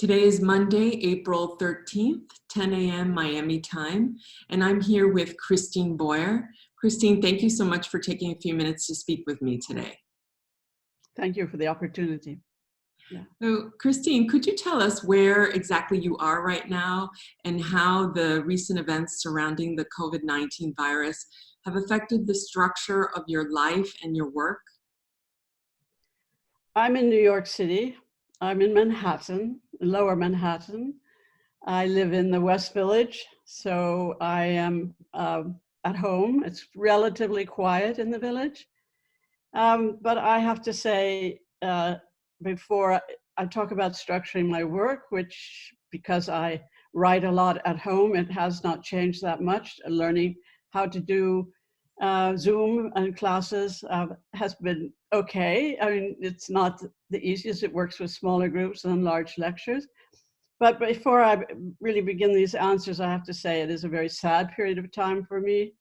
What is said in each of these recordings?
Today is Monday, April 13th, 10 a.m. Miami time, and I'm here with Christine Boyer. Christine, thank you so much for taking a few minutes to speak with me today. Thank you for the opportunity. Yeah. So, Christine, could you tell us where exactly you are right now and how the recent events surrounding the COVID-19 virus have affected the structure of your life and your work? I'm in New York City. I'm in Manhattan, Lower Manhattan. I live in the West Village, so I am at home. It's relatively quiet in the village. But I have to say, before I talk about structuring my work, which because I write a lot at home, it has not changed that much. Learning how to do Zoom and classes has been okay. I mean, it's not the easiest. It works with smaller groups than large lectures. But before I really begin these answers, I have to say it is a very sad period of time for me.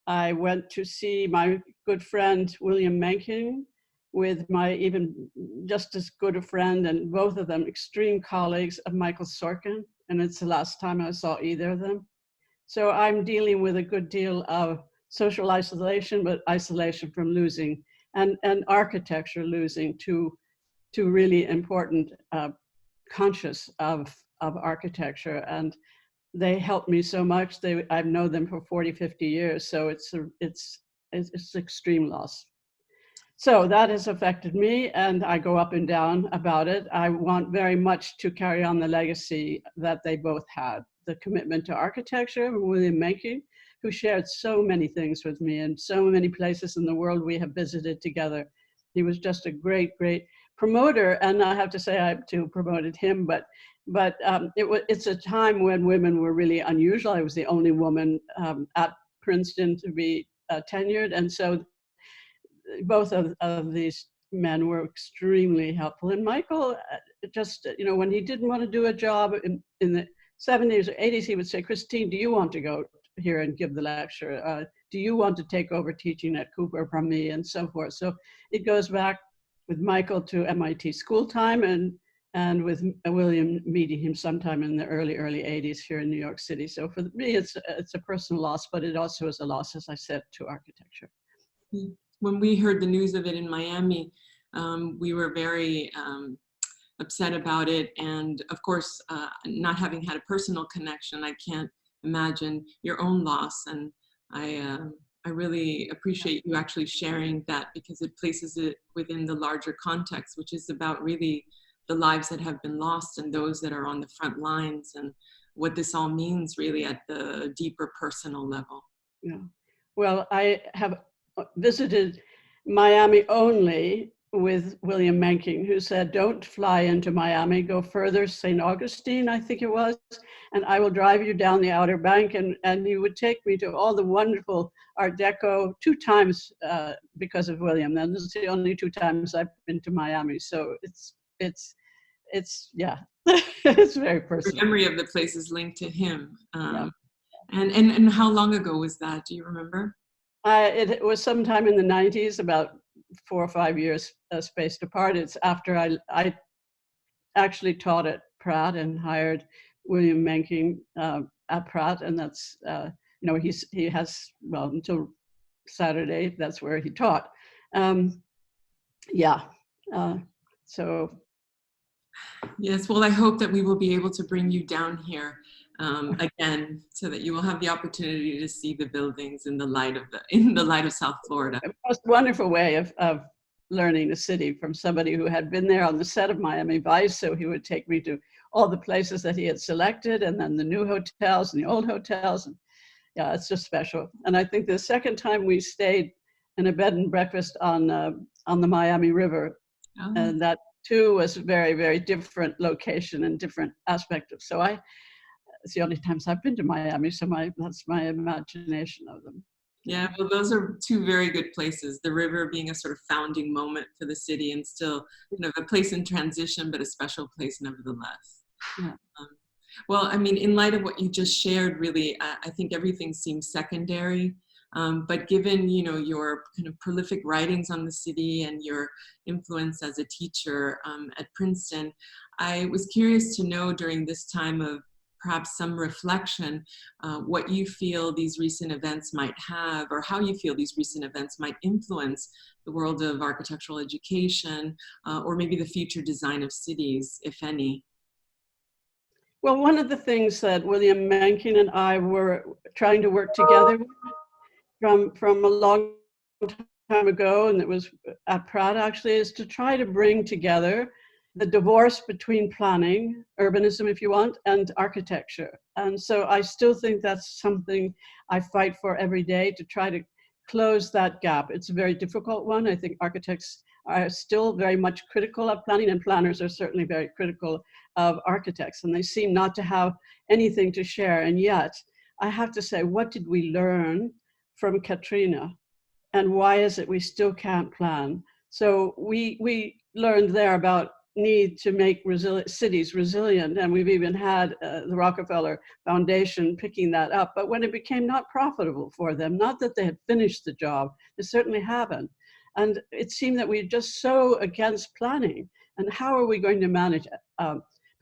I went to see my good friend, William Mencken, with my even just as good a friend, and both of them extreme colleagues of Michael Sorkin. And it's the last time I saw either of them. So I'm dealing with a good deal of social isolation, but isolation from losing and architecture losing two really important conscious of architecture. And they helped me so much. I've known them for 40, 50 years. So it's extreme loss. So that has affected me, and I go up and down about it. I want very much to carry on the legacy that they both had, the commitment to architecture, William Mencken, who shared so many things with me and so many places in the world we have visited together. He was just a great, great promoter, and I have to say I too promoted him, but it's a time when women were really unusual. I was the only woman at Princeton to be tenured, and so both of these men were extremely helpful. And Michael, just, when he didn't want to do a job in the 70s or 80s, he would say, Christine, do you want to go here and give the lecture? Do you want to take over teaching at Cooper from me, and so forth? So it goes back with Michael to MIT school time, and with William meeting him sometime in the early 80s here in New York City. So for me, it's a personal loss, but it also is a loss, as I said, to architecture. When we heard the news of it in Miami, we were very upset about it. And of course, not having had a personal connection, I can't imagine your own loss. And I really appreciate you actually sharing that, because it places it within the larger context, which is about really the lives that have been lost and those that are on the front lines, and what this all means really at the deeper personal level. Yeah. Well, I have visited Miami only with William Mencken, who said, don't fly into Miami, go further, St. Augustine, I think it was, and I will drive you down the Outer Bank. And he would take me to all the wonderful Art Deco 2 times because of William. And this is the only 2 times I've been to Miami. So it's yeah, it's very personal. The memory of the place is linked to him. Yeah. And how long ago was that? Do you remember? It was sometime in the 90s, about 4 or 5 years spaced apart. It's after I actually taught at Pratt and hired William Mencken at Pratt, and that's he has, well, until Saturday, that's where he taught. So. Yes, well, I hope that we will be able to bring you down here again, so that you will have the opportunity to see the buildings in the light of South Florida. It was a wonderful way of learning the city from somebody who had been there on the set of Miami Vice. So he would take me to all the places that he had selected, and then the new hotels and the old hotels. And yeah, it's just special. And I think the second time we stayed in a bed and breakfast on the Miami River, and that too was a very, very different location and different aspect of. So it's the only times I've been to Miami, so that's my imagination of them. Yeah, well, those are 2 very good places. The river being a sort of founding moment for the city, and still, a place in transition, but a special place nevertheless. Yeah. Well, I mean, in light of what you just shared, really, I think everything seems secondary. But given, your kind of prolific writings on the city and your influence as a teacher at Princeton, I was curious to know during this time of perhaps some reflection, what you feel these recent events might have, or how you feel these recent events might influence the world of architectural education, or maybe the future design of cities, if any. Well, one of the things that William Mencken and I were trying to work together from a long time ago, and it was at Pratt actually, is to try to bring together the divorce between planning, urbanism if you want, and architecture. And so I still think that's something I fight for every day, to try to close that gap. It's a very difficult one. I think architects are still very much critical of planning, and planners are certainly very critical of architects, and they seem not to have anything to share. And yet, I have to say, what did we learn from Katrina? And why is it we still can't plan? So we learned there about need to make cities resilient, and we've even had the Rockefeller Foundation picking that up. But when it became not profitable for them, not that they had finished the job, they certainly haven't. And it seemed that we're just so against planning. And how are we going to manage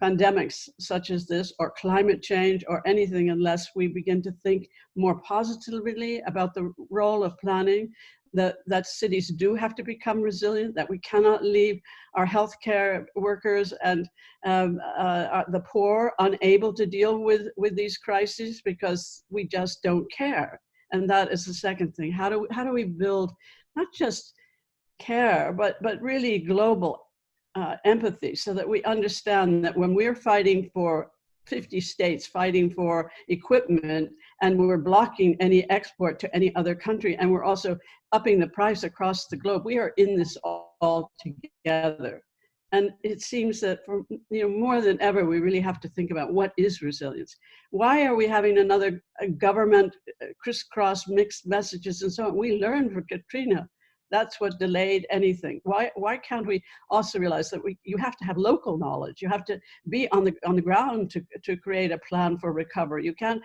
pandemics such as this, or climate change, or anything, unless we begin to think more positively about the role of planning, that cities do have to become resilient, that we cannot leave our healthcare workers and the poor unable to deal with these crises because we just don't care. And that is the second thing. How do we build not just care, but really global empathy, so that we understand that when we're fighting for 50 states, fighting for equipment, and we're blocking any export to any other country, and we're also upping the price across the globe, we are in this all together. And it seems that for more than ever, we really have to think about what is resilience. Why are we having another government crisscross mixed messages and so on? We learned from Katrina. That's what delayed anything. Why can't we also realize that you have to have local knowledge? You have to be on the ground to create a plan for recovery. You can't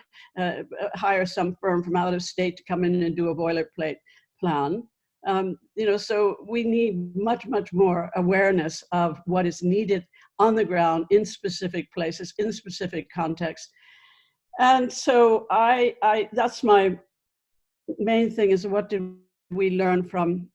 hire some firm from out of state to come in and do a boilerplate plan. So we need much more awareness of what is needed on the ground in specific places, in specific contexts. And so that's my main thing, is what did we learn from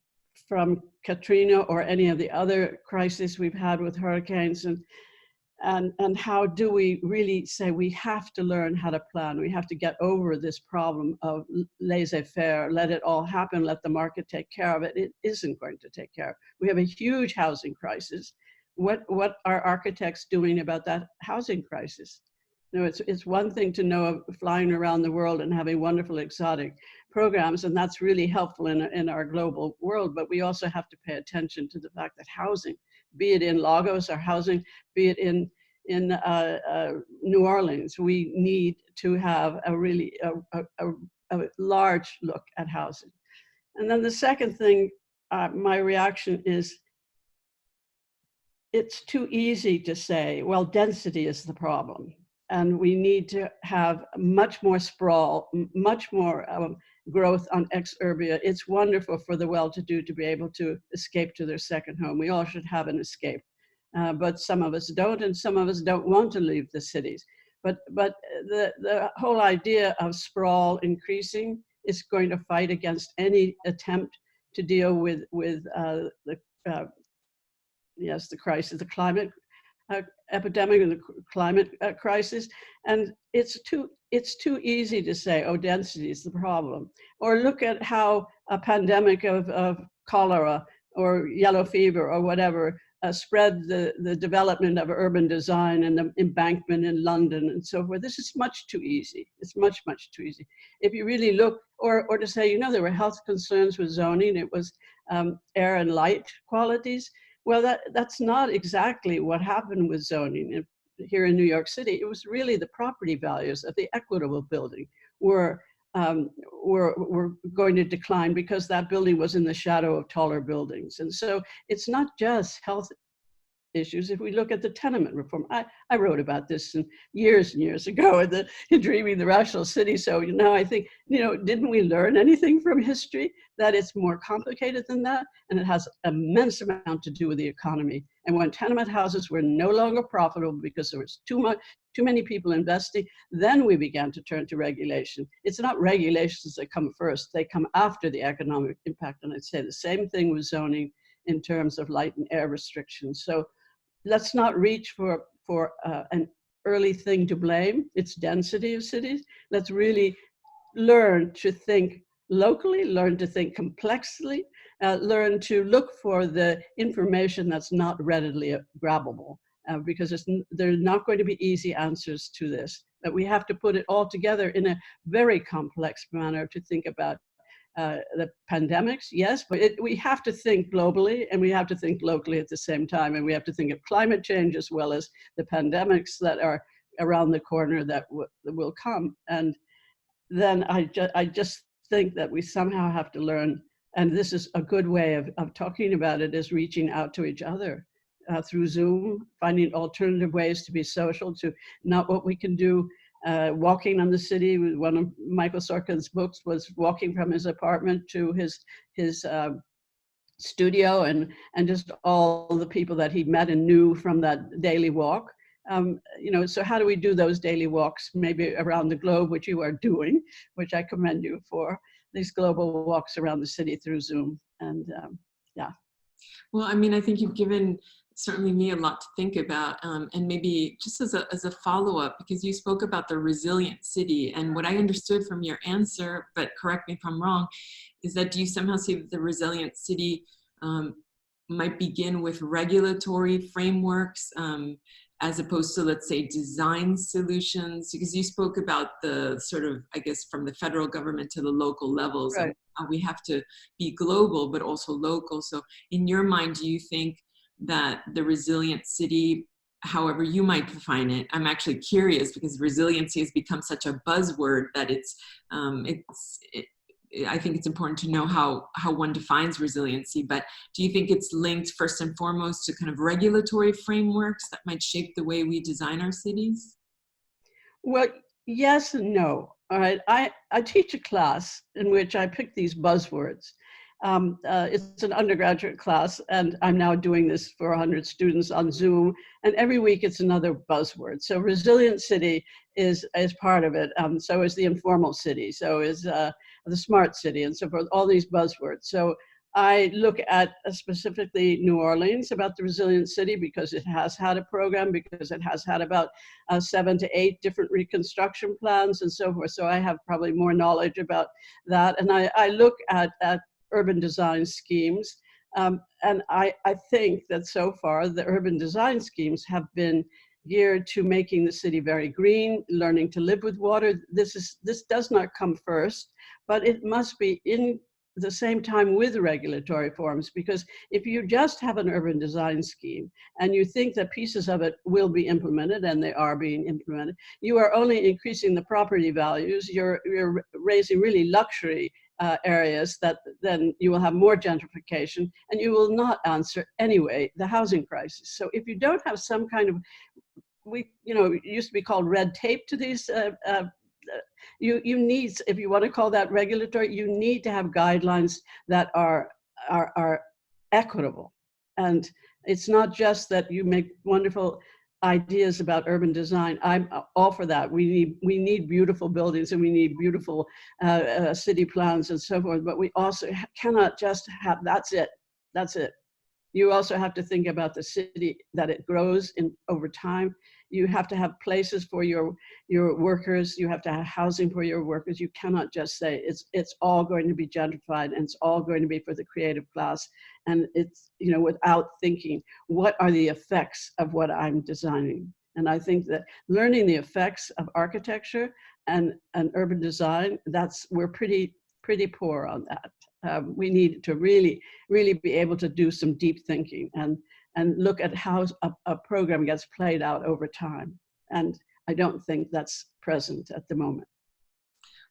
Katrina or any of the other crises we've had with hurricanes, and how do we really say we have to learn how to plan? We have to get over this problem of laissez-faire, let it all happen, let the market take care of it. It isn't going to take care of it. We have a huge housing crisis. What are architects doing about that housing crisis? It's one thing to know of flying around the world and having wonderful exotic programs, and that's really helpful in our global world, but we also have to pay attention to the fact that housing, be it in Lagos or housing, be it in New Orleans, we need to have a really a large look at housing. And then the second thing, my reaction is, it's too easy to say, well, density is the problem, and we need to have much more sprawl, much more growth on exurbia. It's wonderful for the well-to-do to be able to escape to their second home. We all should have an escape, but some of us don't, and some of us don't want to leave the cities. But the whole idea of sprawl increasing is going to fight against any attempt to deal with the crisis, the climate epidemic and the climate crisis. And it's too easy to say, oh, density is the problem. Or look at how a pandemic of cholera or yellow fever or whatever spread the development of urban design and the embankment in London and so forth. This is much too easy. It's much too easy. If you really look, or to say, there were health concerns with zoning, it was air and light qualities. Well, that's not exactly what happened with zoning here in New York City. It was really the property values of the equitable building were going to decline because that building was in the shadow of taller buildings. And so it's not just health issues. If we look at the tenement reform, I wrote about this years and years ago in Dreaming the Rational City. So now I think, didn't we learn anything from history? That it's more complicated than that, and it has immense amount to do with the economy. And when tenement houses were no longer profitable because there was too many people investing, then we began to turn to regulation. It's not regulations that come first, they come after the economic impact. And I'd say the same thing with zoning in terms of light and air restrictions. So let's not reach for an early thing to blame. It's density of cities. Let's really learn to think locally, learn to think complexly, learn to look for the information that's not readily grabbable, because there are not going to be easy answers to this. But we have to put it all together in a very complex manner to think about the pandemics, yes, but we have to think globally and we have to think locally at the same time. And we have to think of climate change as well as the pandemics that are around the corner that will come. And then I just think that we somehow have to learn, and this is a good way of talking about it, is reaching out to each other through Zoom, finding alternative ways to be social, to not what we can do walking on the city. One of Michael Sorkin's books was walking from his apartment to his studio, and just all the people that he met and knew from that daily walk. So how do we do those daily walks, maybe around the globe, which you are doing, which I commend you for, these global walks around the city through Zoom. And yeah. Well, I mean, I think you've given certainly me a lot to think about, and maybe just as a follow-up, because you spoke about the resilient city, and what I understood from your answer, but correct me if I'm wrong, is that do you somehow see that the resilient city might begin with regulatory frameworks as opposed to, let's say, design solutions? Because you spoke about the sort of, I guess, from the federal government to the local levels, Right. and how we have to be global, but also local. So in your mind, do you think that the resilient city, however you might define it, I'm actually curious because resiliency has become such a buzzword that I think it's important to know how one defines resiliency, but do you think it's linked first and foremost to kind of regulatory frameworks that might shape the way we design our cities? Well, yes and no. All right. I teach a class in which I pick these buzzwords. It's an undergraduate class, and I'm now doing this for 100 students on Zoom, and every week it's another buzzword. So resilient city is part of it. So is the informal city. So is the smart city, and so forth, all these buzzwords. So I look at specifically New Orleans about the resilient city because it has had a program, because it has had about 7 to 8 different reconstruction plans and so forth. So I have probably more knowledge about that. And I look at urban design schemes. And I think that so far the urban design schemes have been geared to making the city very green, learning to live with water. This does not come first, but it must be in the same time with regulatory forms, because if you just have an urban design scheme and you think that pieces of it will be implemented, and they are being implemented, you are only increasing the property values. You're raising really luxury areas that then you will have more gentrification, and you will not answer anyway the housing crisis. So if you don't have some kind of, it used to be called red tape to these, you need, if you want to call that regulatory, you need to have guidelines that are equitable. And it's not just that you make wonderful ideas about urban design. I'm all for that. We need beautiful buildings, and we need beautiful city plans and so forth, but we also cannot just have, that's it. You also have to think about the city, that it grows over time. You have to have places for your workers. You have to have housing for your workers. You cannot just say it's all going to be gentrified and it's all going to be for the creative class. And it's, without thinking, what are the effects of what I'm designing? And I think that learning the effects of architecture and urban design, we're pretty poor on that. We need to really be able to do some deep thinking and look at how a program gets played out over time. And I don't think that's present at the moment.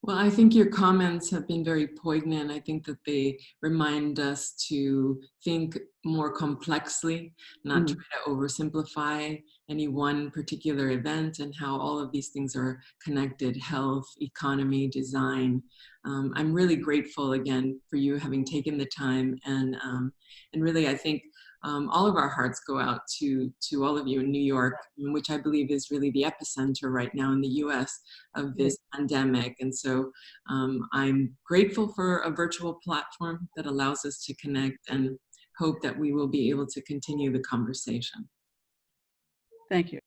Well, I think your comments have been very poignant. I think that they remind us to think more complexly, not Mm, try to oversimplify any one particular event and how all of these things are connected: health, economy, design. I'm really grateful again for you having taken the time, and really I think all of our hearts go out to all of you in New York, which I believe is really the epicenter right now in the US of yeah, this pandemic. And so I'm grateful for a virtual platform that allows us to connect, and hope that we will be able to continue the conversation. thank you.